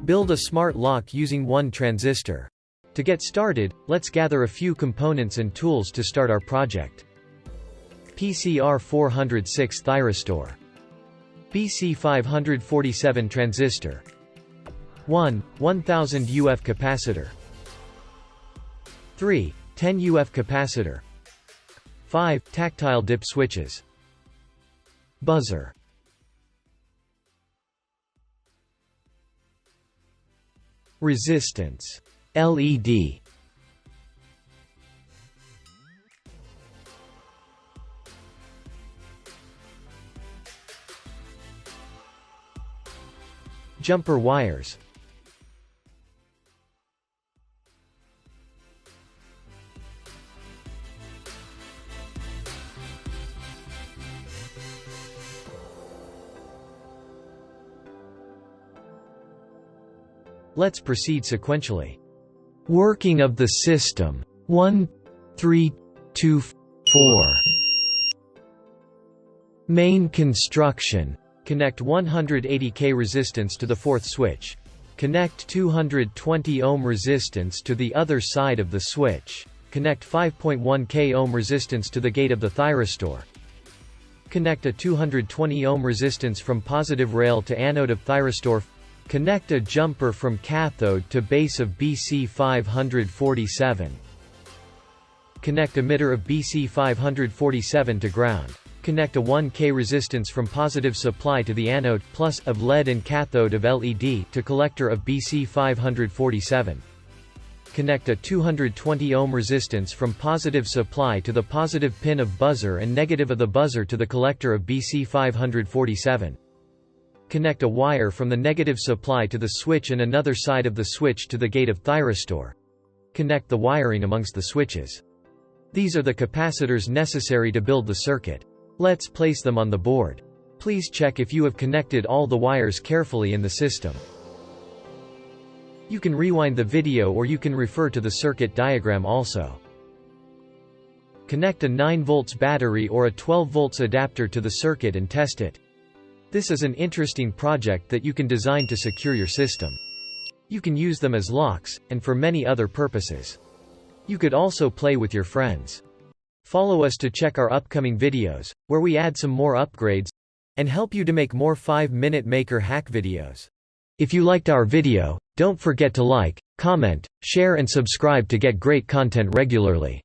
Build a smart lock using one transistor. To get started, let's gather a few components and tools to start our project. PCR406 Thyristor. BC547 Transistor. 1000 UF Capacitor. 10 UF Capacitor. 5 Tactile DIP Switches. Buzzer. Resistance. LED. Jumper wires. Let's proceed sequentially. Working of the system. 1, 3, 2, 4. Main construction. Connect 180K resistance to the fourth switch. Connect 220 ohm resistance to the other side of the switch. Connect 5.1K ohm resistance to the gate of the thyristor. Connect a 220 ohm resistance from positive rail to anode of thyristor. Connect a jumper from cathode to base of BC547. Connect emitter of BC547 to ground. Connect a 1K resistance from positive supply to the anode, plus, of lead and cathode of LED, to collector of BC547. Connect a 220 ohm resistance from positive supply to the positive pin of buzzer and negative of the buzzer to the collector of BC547. Connect a wire from the negative supply to the switch and another side of the switch to the gate of thyristor. Connect the wiring amongst the switches. These are the capacitors necessary to build the circuit. Let's place them on the board. Please check if you have connected all the wires carefully in the system. You can rewind the video or you can refer to the circuit diagram also. Connect a 9 volts battery or a 12 volts adapter to the circuit and test it. This is an interesting project that you can design to secure your system. You can use them as locks, and for many other purposes. You could also play with your friends. Follow us to check our upcoming videos, where we add some more upgrades, and help you to make more 5-minute maker hack videos. If you liked our video, don't forget to like, comment, share and subscribe to get great content regularly.